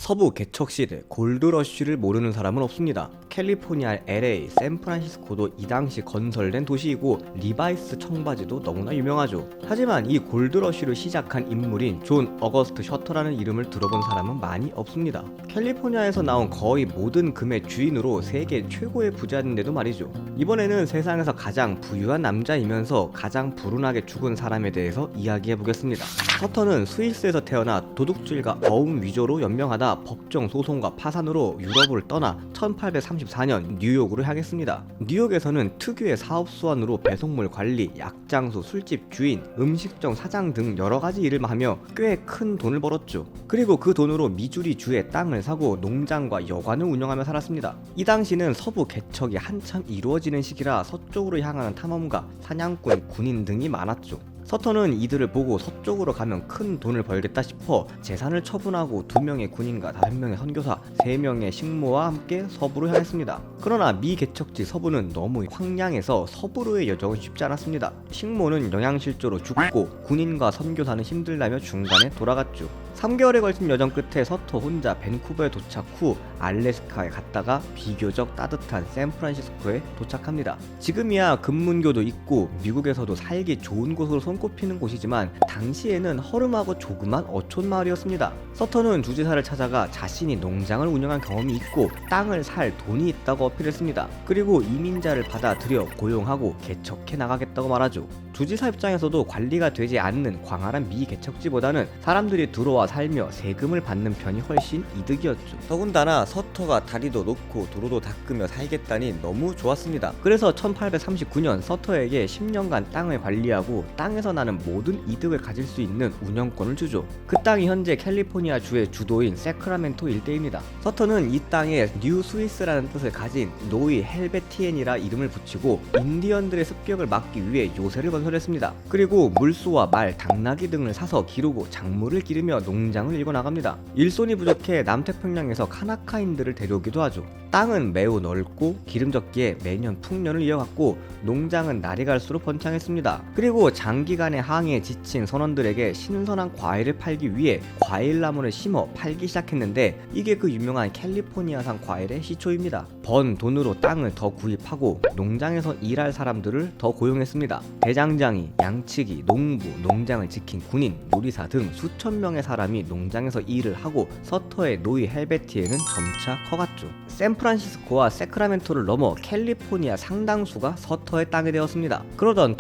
서부 개척 시대 골드러쉬를 모르는 사람은 없습니다. 캘리포니아 LA, 샌프란시스코도 이 당시 건설된 도시이고 리바이스 청바지도 너무나 유명하죠. 하지만 이 골드러쉬를 시작한 인물인 존 어거스트 셔터라는 이름을 들어본 사람은 많이 없습니다. 캘리포니아에서 나온 거의 모든 금의 주인으로 세계 최고의 부자인데도 말이죠. 이번에는 세상에서 가장 부유한 남자이면서 가장 불운하게 죽은 사람에 대해서 이야기해보겠습니다. 셔터는 스위스에서 태어나 도둑질과 어음 위조로 연명하다 법정 소송과 파산으로 유럽을 떠나 1834년 뉴욕으로 향했습니다. 뉴욕에서는 특유의 사업 수완으로 배송물 관리, 약장수, 술집 주인, 음식점 사장 등 여러가지 일을 하며 꽤 큰 돈을 벌었죠. 그리고 그 돈으로 미주리 주에 땅을 사고 농장과 여관을 운영하며 살았습니다. 이 당시는 서부 개척이 한참 이루어지는 시기라 서쪽으로 향하는 탐험가, 사냥꾼, 군인 등이 많았죠. 서터는 이들을 보고 서쪽으로 가면 큰 돈을 벌겠다 싶어 재산을 처분하고 2명의 군인과 5명의 선교사, 3명의 식모와 함께 서부로 향했습니다. 그러나 미개척지 서부는 너무 황량해서 서부로의 여정은 쉽지 않았습니다. 식모는 영양실조로 죽고 군인과 선교사는 힘들다며 중간에 돌아갔죠. 3개월에 걸친 여정 끝에 서터 혼자 밴쿠버에 도착 후 알래스카에 갔다가 비교적 따뜻한 샌프란시스코에 도착합니다. 지금이야 금문교도 있고 미국에서도 살기 좋은 곳으로 손꼽히는 곳이지만 당시에는 허름하고 조그만 어촌 마을이었습니다. 서터는 주지사를 찾아가 자신이 농장을 운영한 경험이 있고 땅을 살 돈이 있다고 어필했습니다. 그리고 이민자를 받아들여 고용하고 개척해 나가겠다고 말하죠. 주지사 입장에서도 관리가 되지 않는 광활한 미개척지보다는 사람들이 들어와 살며 세금을 받는 편이 훨씬 이득이었죠. 더군다나 서터가 다리도 놓고 도로도 닦으며 살겠다니 너무 좋았습니다. 그래서 1839년 서터에게 10년간 땅을 관리하고 땅에서 나는 모든 이득을 가질 수 있는 운영권을 주죠. 그 땅이 현재 캘리포니아 주의 주도인 세크라멘토 일대입니다. 서터는 이 땅에 뉴 스위스라는 뜻을 가진 노이 헬베티엔이라 이름을 붙이고 인디언들의 습격을 막기 위해 요새를 건설했습니다. 그리고 물소와 말, 당나귀 등을 사서 기르고 작물을 기르며 농장을 일궈 나갑니다. 일손이 부족해 남태평양에서 카나카인들을 데려오기도 하죠. 땅은 매우 넓고 기름졌기에 매년 풍년을 이어갔고 농장은 날이 갈수록 번창했습니다. 그리고 장기간의 항해에 지친 선원들에게 신선한 과일을 팔기 위해 과일나무를 심어 팔기 시작했는데 이게 그 유명한 캘리포니아산 과일의 시초입니다. 번 돈으로 땅을 더 구입하고 농장에서 일할 사람들을 더 고용했습니다. 대장장이, 양치기, 농부, 농장을 지킨 군인, 요리사 등 수천 명의 사람이 농장에서 일을 하고 서터의 노이 헬베티에는 점차 커갔죠. 샌프란시스코와 세크라멘토를 넘어 캘리포니아 상당수가 서터의 땅이 되었습니다. 그러던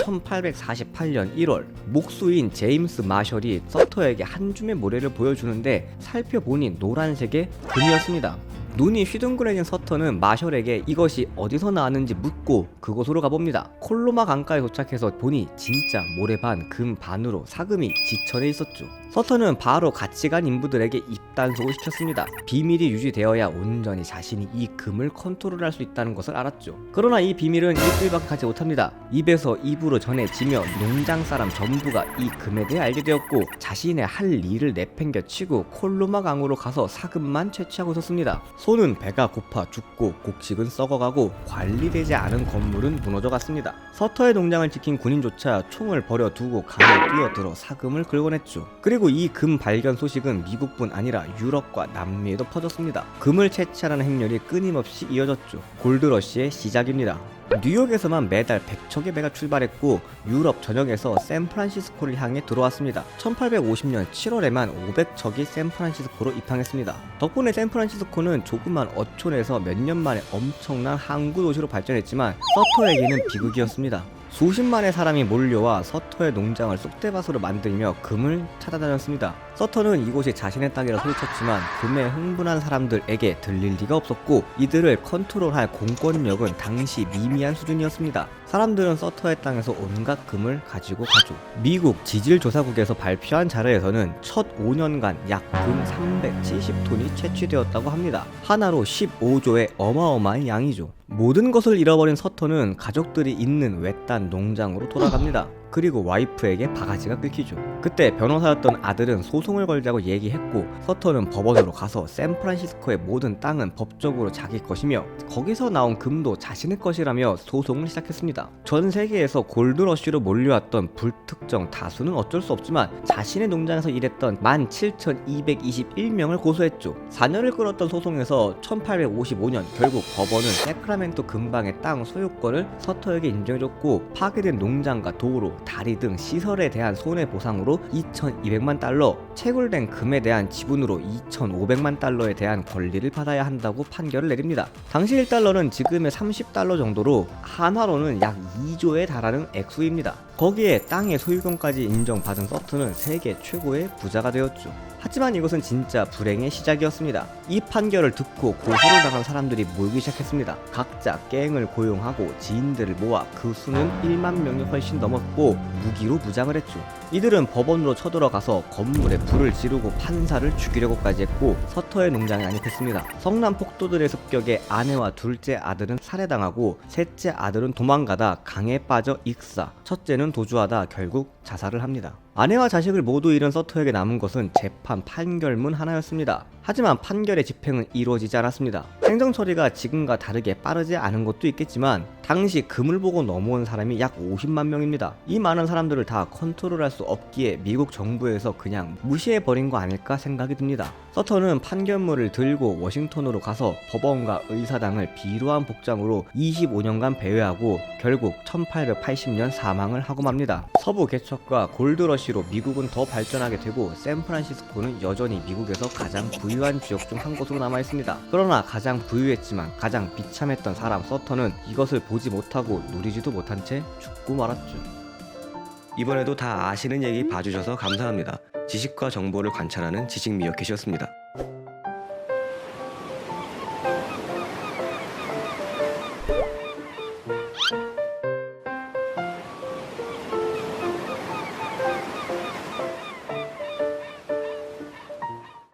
1848년 1월 목수인 제임스 마셜이 서터에게 한 줌의 모래를 보여주는데 살펴보니 노란색의 금이었습니다. 눈이 휘둥그레진 서터는 마셜에게 이것이 어디서 나왔는지 묻고 그곳으로 가봅니다. 콜로마 강가에 도착해서 보니 진짜 모래 반, 금 반으로 사금이 지천에 있었죠. 서터는 바로 같이 간 인부들에게 입단속을 시켰습니다. 비밀이 유지되어야 온전히 자신이 이 금을 컨트롤할 수 있다는 것을 알았죠. 그러나 이 비밀은 일주일밖에 가지 못합니다. 입에서 입으로 전해지며 농장 사람 전부가 이 금에 대해 알게 되었고 자신의 할 일을 내팽겨치고 콜로마 강으로 가서 사금만 채취하고 있었습니다. 소는 배가 고파 죽고 곡식은 썩어가고 관리되지 않은 건물은 무너져갔습니다. 서터의 농장을 지킨 군인조차 총을 버려두고 강에 뛰어들어 사금을 긁어냈죠. 그리고 이 금 발견 소식은 미국뿐 아니라 유럽과 남미에도 퍼졌습니다. 금을 채취하는 행렬이 끊임없이 이어졌죠. 골드러시의 시작입니다. 뉴욕에서만 매달 100척의 배가 출발했고 유럽 전역에서 샌프란시스코를 향해 들어왔습니다. 1850년 7월에만 500척이 샌프란시스코로 입항했습니다. 덕분에 샌프란시스코는 조그만 어촌에서 몇 년 만에 엄청난 항구 도시로 발전했지만 서터에게는 비극이었습니다. 수십만의 사람이 몰려와 서터의 농장을 쑥대밭으로 만들며 금을 찾아다녔습니다. 서터는 이곳이 자신의 땅이라 소리쳤지만 금에 흥분한 사람들에게 들릴 리가 없었고 이들을 컨트롤할 공권력은 당시 미미한 수준이었습니다. 사람들은 서터의 땅에서 온갖 금을 가지고 가죠. 미국 지질조사국에서 발표한 자료에서는 첫 5년간 약 금 370톤이 채취되었다고 합니다. 하나로 15조의 어마어마한 양이죠. 모든 것을 잃어버린 서터는 가족들이 있는 외딴 농장으로 돌아갑니다. 그리고 와이프에게 바가지가 끊기죠. 그때 변호사였던 아들은 소송을 걸자고 얘기했고 서턴은 법원으로 가서 샌프란시스코의 모든 땅은 법적으로 자기 것이며 거기서 나온 금도 자신의 것이라며 소송을 시작했습니다. 전 세계에서 골드러쉬로 몰려왔던 불특정 다수는 어쩔 수 없지만 자신의 농장에서 일했던 17,221명을 고소했죠. 4년을 끌었던 소송에서 1855년 결국 법원은 세크라멘토 근방의 땅 소유권을 서터에게 인정해줬고 파괴된 농장과 도로, 다리 등 시설에 대한 손해보상으로 2,200만 달러, 채굴된 금에 대한 지분으로 2,500만 달러에 대한 권리를 받아야 한다고 판결을 내립니다. 당시 1달러는 지금의 30달러 정도로 한화로는 약 2조에 달하는 액수입니다. 거기에 땅의 소유권까지 인정받은 서튼은 세계 최고의 부자가 되었죠. 하지만 이것은 진짜 불행의 시작이었습니다. 이 판결을 듣고 고소를 당한 사람들이 모이기 시작했습니다. 각자 갱을 고용하고 지인들을 모아 그 수는 1만 명이 훨씬 넘었고 무기로 무장을 했죠. 이들은 법원으로 쳐들어가서 건물에 불을 지르고 판사를 죽이려고까지 했고 서터의 농장에 안입했습니다. 성남 폭도들의 습격에 아내와 둘째 아들은 살해당하고 셋째 아들은 도망가다 강에 빠져 익사, 첫째는 도주하다 결국 자살을 합니다. 아내와 자식을 모두 잃은 서터에게 남은 것은 재판 판결문 하나였습니다. 하지만 판결의 집행은 이루어지지 않았습니다. 행정 처리가 지금과 다르게 빠르지 않은 것도 있겠지만 당시 금을 보고 넘어온 사람이 약 50만 명입니다. 이 많은 사람들을 다 컨트롤할 수 없기에 미국 정부에서 그냥 무시해버린 거 아닐까 생각이 듭니다. 서터는 판결문을 들고 워싱턴으로 가서 법원과 의사당을 비루한 복장으로 25년간 배회하고 결국 1880년 사망을 하고 맙니다. 서부 개척과 골드러시로 미국은 더 발전하게 되고 샌프란시스코는 여전히 미국에서 가장 부유한 지역 중 한 곳으로 남아있습니다. 그러나 가장 부유했지만 가장 비참했던 사람 서터는 이것을 보지 못하고 누리지도 못한 채 죽고 말았죠. 이번에도 다 아시는 얘기 봐주셔서 감사합니다. 지식과 정보를 관찰하는 지식미어캣이었습니다.